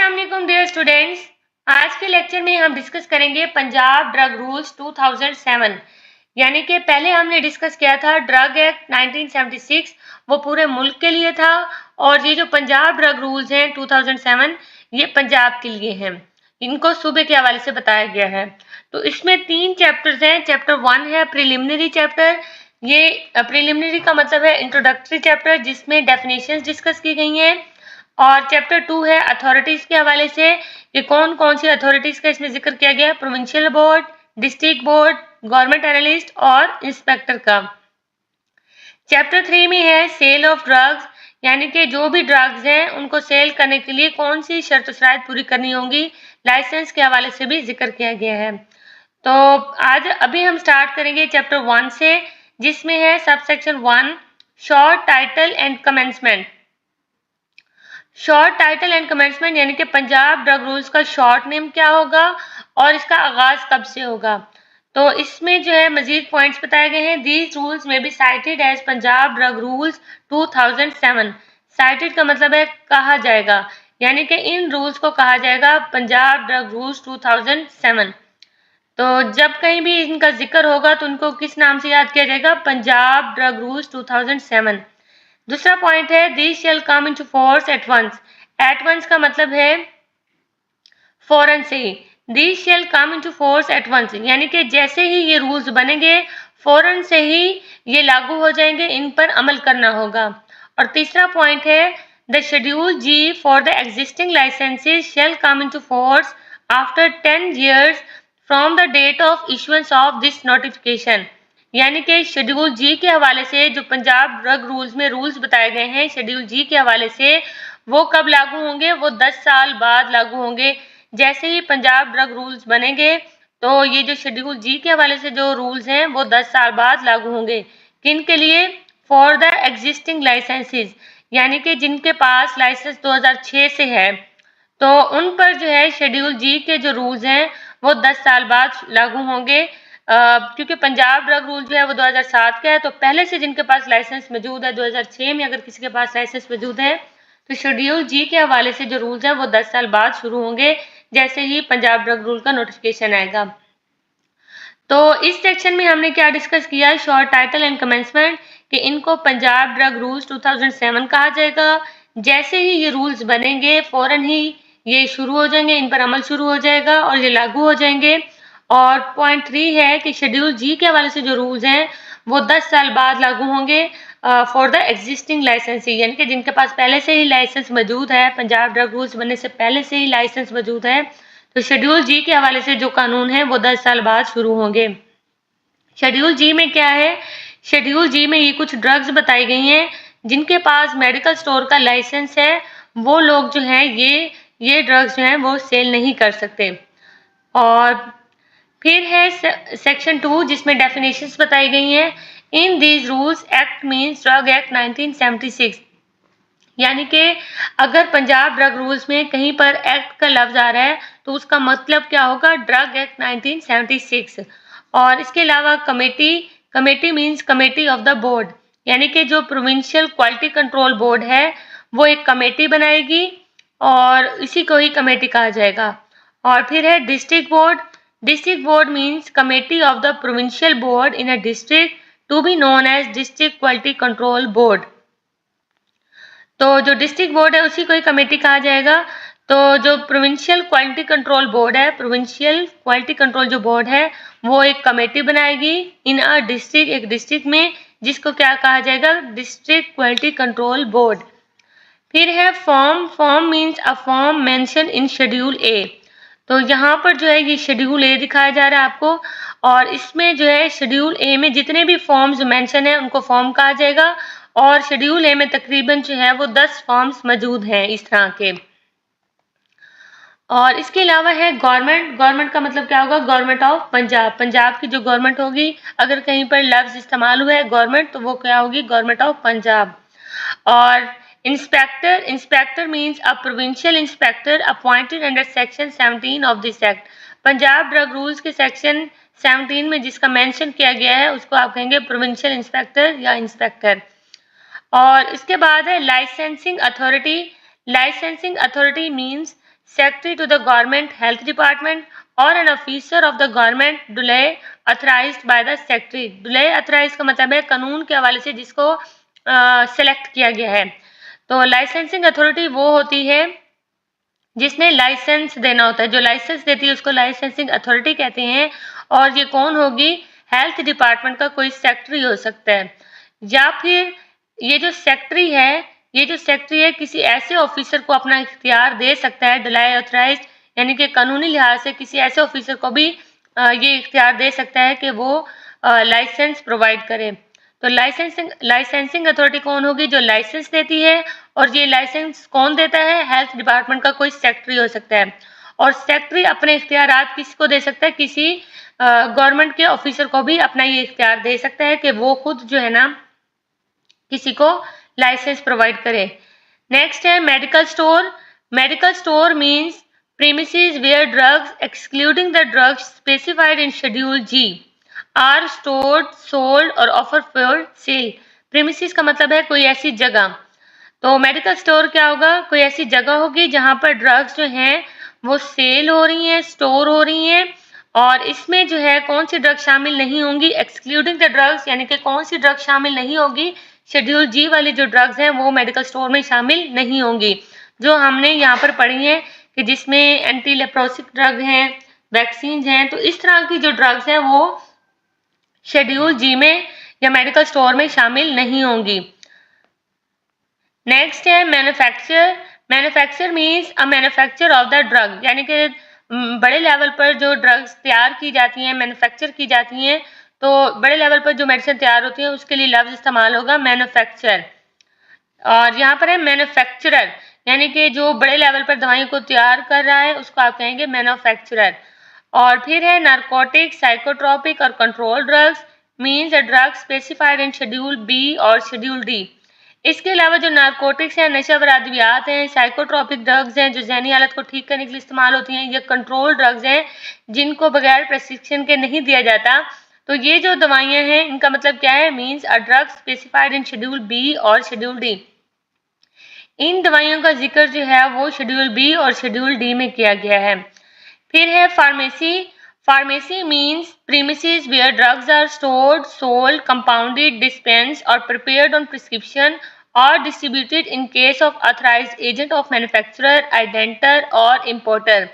अस्सलाम वालेकुम dear students. आज के लेक्चर में हम डिस्कस करेंगे पंजाब ड्रग रूल्स 2007। यानी कि पहले हमने डिस्कस किया था ड्रग एक्ट 1976, वो पूरे मुल्क के लिए था। और ये जो पंजाब ड्रग रूल्स हैं 2007, ये पंजाब के लिए हैं। इनको सूबे के हवाले से बताया गया है। तो इसमें 3 चैप्टर्स हैं। चैप्टर 1 है प्रिलिमिनरी चैप्टर। ये प्रिलिमिनरी का मतलब है इंट्रोडक्टरी चैप्टर, जिसमें डेफिनेशंस डिस्कस की गई हैं। और चैप्टर 2 है अथॉरिटीज के हवाले से कि कौन कौन सी अथॉरिटीज का इसमें जिक्र किया गया है, provincial board, district board, government analyst और इंस्पेक्टर का। चैप्टर 3 में है सेल ऑफ ड्रग्स, यानी कि जो भी ड्रग्स हैं उनको सेल करने के लिए कौन सी शर्त शराइत पूरी करनी होंगी। लाइसेंस के हवाले से भी जिक्र किया गया है। तो आज अभी हम स्टार्ट करेंगे चैप्टर 1 से, जिसमें है subsection 1 short title and commencement. Short title and commencement यानी कि पंजाब ड्रग रूल्स का शॉर्ट नेम क्या होगा और इसका आगाज कब से होगा। तो इसमें जो है मजीद पॉइंट्स बताए गए हैं। These rules may be cited as Punjab drug rules 2007। Cited का मतलब है कहा जाएगा, यानी कि इन रूल्स को कहा जाएगा पंजाब ड्रग रूल्स 2007। तो जब कहीं भी इनका जिक्र होगा तो उनको किस नाम से याद किया जाएगा, पंजाब ड्रग रूल्स 2007। दूसरा पॉइंट है this shall come into force at once. At once का मतलब है फौरन से ही। This shall come into force at once यानी कि जैसे ही ये रूल्स बनेंगे फौरन से ही ये लागू हो जाएंगे, इन पर अमल करना होगा। और तीसरा पॉइंट है the schedule G for the existing licenses shall come into force after 10 years from the date of issuance of this notification. यानी कि शेड्यूल जी के हवाले से जो पंजाब ड्रग रूल्स में रूल्स बताए गए हैं शेड्यूल जी के हवाले से, वो कब लागू होंगे, वो 10 साल बाद लागू होंगे। जैसे ही पंजाब ड्रग रूल्स बनेंगे तो ये जो शेड्यूल जी के हवाले से जो रूल्स हैं वो 10 साल बाद लागू होंगे। किन के लिए, फॉर द एग्जिस्टिंग लाइसेंसेज, यानी कि जिनके पास लाइसेंस 2006 से है तो उन पर जो है शेड्यूल जी के जो रूल्स हैं वो 10 साल बाद लागू होंगे। क्योंकि पंजाब ड्रग रूल जो है वो 2007 का है, तो पहले से जिनके पास लाइसेंस मौजूद है 2006 में अगर किसी के पास लाइसेंस मौजूद है तो शेड्यूल जी के हवाले से जो रूल्स हैं वो 10 साल बाद शुरू होंगे जैसे ही पंजाब ड्रग रूल का नोटिफिकेशन आएगा। तो इस सेक्शन में हमने क्या डिस्कस किया है, शॉर्ट टाइटल एंड कमेंसमेंट, कि इनको पंजाब ड्रग रूल्स 2007 कहा जाएगा। जैसे ही ये रूल्स बनेंगे फौरन ही ये शुरू हो जाएंगे, इन पर अमल शुरू हो जाएगा और ये लागू हो जाएंगे। और पॉइंट 3 है कि शेड्यूल जी के हवाले से जो रूल्स हैं वो 10 साल बाद लागू होंगे फॉर द एग्जिस्टिंग लाइसेंस, यानी कि जिनके पास पहले से ही लाइसेंस मौजूद है, पंजाब ड्रग रूल्स बनने से पहले से ही लाइसेंस मौजूद है, तो शेड्यूल जी के हवाले से जो कानून है वो 10 साल बाद शुरू होंगे। शेड्यूल जी में क्या है, शेड्यूल जी में ये कुछ ड्रग्स बताई गई हैं जिनके पास मेडिकल स्टोर का लाइसेंस है, वो लोग जो हैं ये ड्रग्स जो हैं वो सेल नहीं कर सकते। और फिर है सेक्शन 2 जिसमें डेफिनेशंस बताई गई हैं। इन these rules act means drug act 1976, यानी कि अगर पंजाब ड्रग रूल्स में कहीं पर एक्ट का लफ्ज आ रहा है तो उसका मतलब क्या होगा, ड्रग एक्ट 1976। और इसके अलावा committee means committee of the board, यानी कि जो प्रोविंशियल क्वालिटी कंट्रोल बोर्ड है वो एक कमेटी बनाएगी और इसी को ही कमेटी कहा जाएगा। और फिर है district board means committee of the provincial board in a district to be known as district quality control board. तो जो डिस्ट्रिक्ट बोर्ड है उसी को ही कमेटी कहा जाएगा। तो जो प्रोविंशियल क्वालिटी कंट्रोल बोर्ड है, प्रोविंशियल क्वालिटी कंट्रोल जो बोर्ड है वो एक कमेटी बनाएगी इन अ डिस्ट्रिक्ट, एक डिस्ट्रिक्ट में, जिसको क्या कहा जाएगा, डिस्ट्रिक्ट क्वालिटी कंट्रोल बोर्ड। फिर है form means a form mention in schedule A. तो यहाँ पर जो है ये शेड्यूल ए दिखाया जा रहा है आपको, और इसमें जो है शेड्यूल ए में जितने भी फॉर्म्स मेंशन है उनको फॉर्म कहा जाएगा। और शेड्यूल ए में तकरीबन जो है वो 10 फॉर्म्स मौजूद हैं इस तरह के। और इसके अलावा है गवर्नमेंट का मतलब क्या होगा, गवर्नमेंट ऑफ पंजाब, पंजाब की जो गवर्नमेंट होगी। अगर कहीं पर लफ्ज इस्तेमाल हुआ है गवर्नमेंट तो वो क्या होगी, गवर्नमेंट ऑफ पंजाब। और inspector means a provincial inspector appointed under section 17 of this act. Punjab drug rules के सेक्शन 17 में जिसका मेंशन किया गया है उसको आप कहेंगे प्रोविंशियल इंस्पेक्टर या इंस्पेक्टर। और इसके बाद है licensing authority means secretary to the government health department or an officer of the government duly authorized by the secretary। duly authorized का मतलब है कानून के हवाले से जिसको सेलेक्ट किया गया है। तो लाइसेंसिंग अथॉरिटी वो होती है जिसने लाइसेंस देना होता है, जो लाइसेंस देती है उसको लाइसेंसिंग अथॉरिटी कहते हैं। और ये कौन होगी? हेल्थ डिपार्टमेंट का कोई सेक्रेटरी हो सकता है, या फिर ये जो सेक्रेटरी है किसी ऐसे ऑफिसर को अपना इख्तियार दे सकता है, डुलाई ऑथराइज्ड, यानी कि कानूनी लिहाज से किसी ऐसे ऑफिसर को भी ये इख्तियार दे सकता है कि वो लाइसेंस प्रोवाइड करे। तो लाइसेंसिंग अथॉरिटी कौन होगी? जो लाइसेंस देती है। और ये लाइसेंस कौन देता है? हेल्थ डिपार्टमेंट का कोई सेक्रेटरी हो सकता है। और सेक्रेटरी अपने इख्तियारात किसको दे सकता है? किसी गवर्नमेंट के ऑफिसर को भी अपना ये इख्तियार दे सकता है कि वो खुद जो है ना किसी को लाइसेंस प्रोवाइड करे। नेक्स्ट है medical store. Medical store means premises where drugs excluding the drugs specified in schedule G are stored, sold or offered for sale। premises का मतलब है कोई ऐसी जगह। तो मेडिकल स्टोर क्या होगा? कोई ऐसी जगह होगी जहां पर ड्रग्स जो हैं वो सेल हो रही हैं, स्टोर हो रही हैं। और इसमें जो है कौन सी ड्रग शामिल नहीं होंगी? एक्सक्लूडिंग द ड्रग्स, यानी कि कौन सी ड्रग शामिल नहीं होगी? शेड्यूल जी वाली जो ड्रग्स हैं वो मेडिकल स्टोर में शामिल नहीं होंगी, जो हमने यहाँ पर पढ़ी हैं कि जिसमें एंटी लेप्रोसिक ड्रग हैं, वैक्सीन हैं। तो इस तरह की जो ड्रग्स हैं वो शेड्यूल जी में या मेडिकल स्टोर में शामिल नहीं होंगी। नेक्स्ट है manufacture. Manufacture means a manufacture of the drug, यानी कि बड़े लेवल पर जो ड्रग्स तैयार की जाती हैं, मैन्युफैक्चर की जाती हैं। तो बड़े लेवल पर जो मेडिसिन तैयार होती है उसके लिए लफ्ज इस्तेमाल होगा मैन्युफैक्चर। और यहाँ पर है मैन्युफैक्चरर, यानी कि जो बड़े लेवल पर दवाइयों को तैयार कर रहा है उसको आप कहेंगे मैन्युफैक्चरर। और फिर है नारकोटिक, साइकोट्रोपिक और control drugs means a drug specified in schedule B और शेड्यूल डी। इसके अलावा जो नारकोटिक्स हैं, नशावर अद्वियात हैं, साइकोट्रोपिक ड्रग्स हैं जो जहनी हालत को ठीक करने के लिए इस्तेमाल होती हैं, ये कंट्रोल ड्रग्स हैं जिनको बगैर प्रेस्क्रिप्शन के नहीं दिया जाता। तो ये जो दवाइयाँ हैं इनका मतलब क्या है? Means a drug specified in schedule B और शेड्यूल डी। इन दवाइयों का जिक्र जो है वो शेड्यूल बी और शेड्यूल डी में किया गया है। फिर है pharmacy. Pharmacy means premises where drugs are stored, sold, compounded, dispensed और प्रिपेयर्ड ऑन प्रिस्क्रिप्शन और distributed in case of authorised agent of manufacturer, indenter और इम्पोर्टर।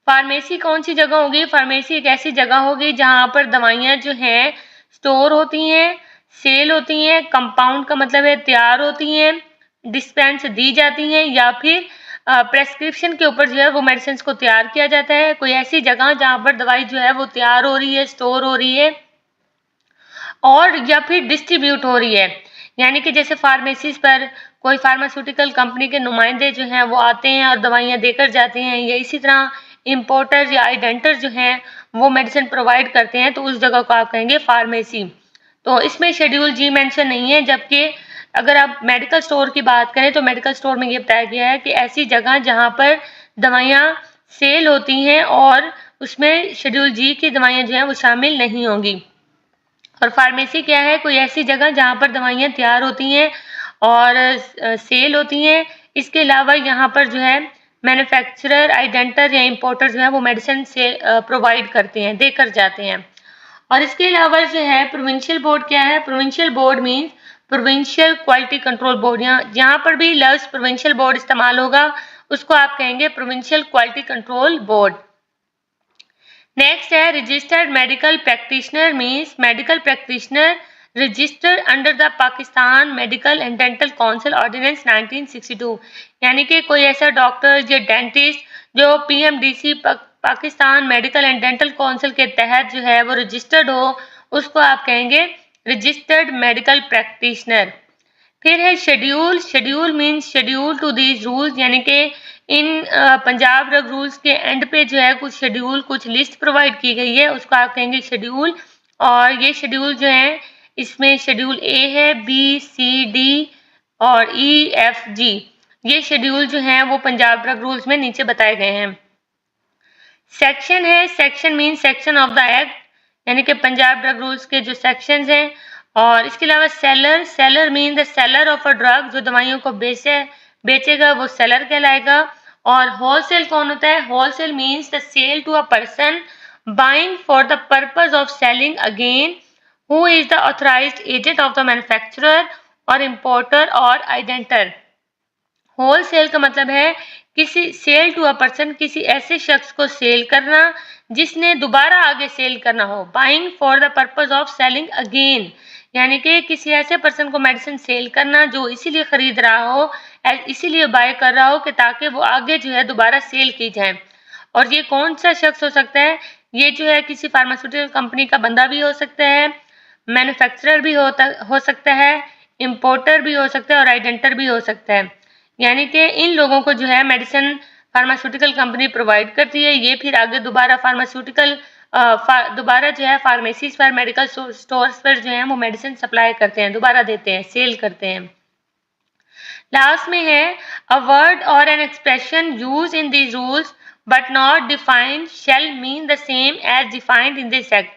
फार्मेसी कौन सी जगह होगी? फार्मेसी एक ऐसी जगह होगी जहां पर दवाइयाँ जो हैं स्टोर होती हैं, सेल होती हैं, कंपाउंड का मतलब है तैयार होती हैं, डिस्पेंस दी जाती हैं, या फिर प्रेस्क्रिप्शन के ऊपर जो है वो मेडिसिन को तैयार किया जाता है। कोई ऐसी जगह जहां पर दवाई जो है वो तैयार हो रही है, स्टोर हो रही है और या फिर डिस्ट्रीब्यूट हो रही है। यानी कि जैसे फार्मेसीज पर कोई फार्मास्यूटिकल कंपनी के नुमाइंदे जो हैं वो आते हैं और दवाइयाँ देकर जाते हैं, या इसी तरह इम्पोर्टर या आइडेंटर जो हैं वो मेडिसिन प्रोवाइड करते हैं, तो उस जगह को आप कहेंगे फार्मेसी। तो इसमें शेड्यूल जी मेंशन नहीं है, जबकि अगर आप मेडिकल स्टोर की बात करें तो मेडिकल स्टोर में ये बताया गया है कि ऐसी जगह जहाँ पर दवाइयाँ सेल होती हैं और उसमें शेड्यूल जी की दवाइयाँ जो हैं वो शामिल नहीं होंगी। और फार्मेसी क्या है? कोई ऐसी जगह जहाँ पर दवाइयाँ तैयार होती हैं और सेल होती हैं। इसके अलावा यहाँ पर जो है मैन्युफैक्चरर, आइडेंटर या इम्पोर्टर जो है वो मेडिसिन से प्रोवाइड करते हैं, देकर जाते हैं। और इसके अलावा जो है प्रोविंशियल बोर्ड क्या है? Provincial board means provincial quality control board. यहाँ पर भी लफ्ज प्रोविंशियल बोर्ड इस्तेमाल होगा, उसको आप कहेंगे provincial quality control board. Next है registered medical practitioner means medical practitioner registered under the Pakistan medical and dental council ordinance 1962। यानी कि कोई ऐसा डॉक्टर या डेंटिस्ट जो PMDC Pakistan medical and dental council के तहत जो है वो रजिस्टर्ड हो, उसको आप कहेंगे रजिस्टर्ड मेडिकल प्रैक्टिशनर। फिर है schedule. Schedule means schedule to these rules, यानी कि इन पंजाब ड्रग रूल्स के एंड पे जो है कुछ शेड्यूल, कुछ लिस्ट प्रोवाइड की गई है, उसको आप कहेंगे शेड्यूल। और ये शेड्यूल जो है इसमें शेड्यूल ए है, बी, सी, डी और ई, एफ, जी, ये शेड्यूल जो हैं वो पंजाब ड्रग रूल्स में नीचे बताए गए हैं। सेक्शन है। Section means section of the act, यानी कि पंजाब ड्रग रूल्स के जो सेक्शंस हैं। और इसके अलावा seller. Seller mean the seller of a drug, जो दवाइयों को बेचेगा वो सेलर कहलाएगा। और होलसेल कौन होता है? Wholesale means the sale to a person buying for the purpose of selling again, who is the authorised agent of the manufacturer और इम्पोर्टर और आइडेंटर। होलसेल का मतलब है किसी सेल टू अ पर्सन, किसी ऐसे शख्स को सेल करना जिसने दोबारा आगे सेल करना हो। Buying for the purpose of selling again, यानी कि किसी ऐसे पर्सन को मेडिसिन सेल करना जो इसीलिए खरीद रहा हो, इसीलिए बाय कर रहा हो कि ताकि वो आगे जो है दोबारा सेल की जाए। और ये कौन सा शख्स हो सकता है? ये जो है किसी फार्मास्यूटिकल कंपनी का बंदा भी हो सकता है, मैन्युफैक्चरर भी हो सकता है, इम्पोर्टर भी हो सकता है और आइडेंटर भी हो सकता है। यानी कि इन लोगों को जो है मेडिसिन फार्मास्यूटिकल कंपनी प्रोवाइड करती है, ये फिर आगे दोबारा दोबारा जो है फार्मेसीज पर, मेडिकल स्टोर्स पर जो है वो मेडिसिन सप्लाई करते हैं, दोबारा देते हैं, सेल करते हैं। लास्ट में है a word or an expression use in these rules but not defined shall mean the same as defined in this act.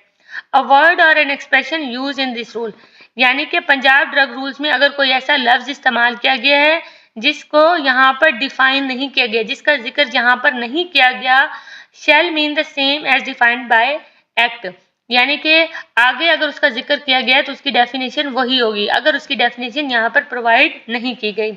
A word or an expression use in this rule, यानी कि Punjab drug rules में अगर कोई ऐसा लफ्ज इस्तेमाल किया गया है जिसको यहाँ पर डिफाइन नहीं किया गया, जिसका जिक्र यहाँ पर नहीं किया गया, shall mean the same as defined by act, यानी कि आगे अगर उसका जिक्र किया गया है तो उसकी डेफिनेशन वही होगी अगर उसकी डेफिनेशन यहाँ पर प्रोवाइड नहीं की गई।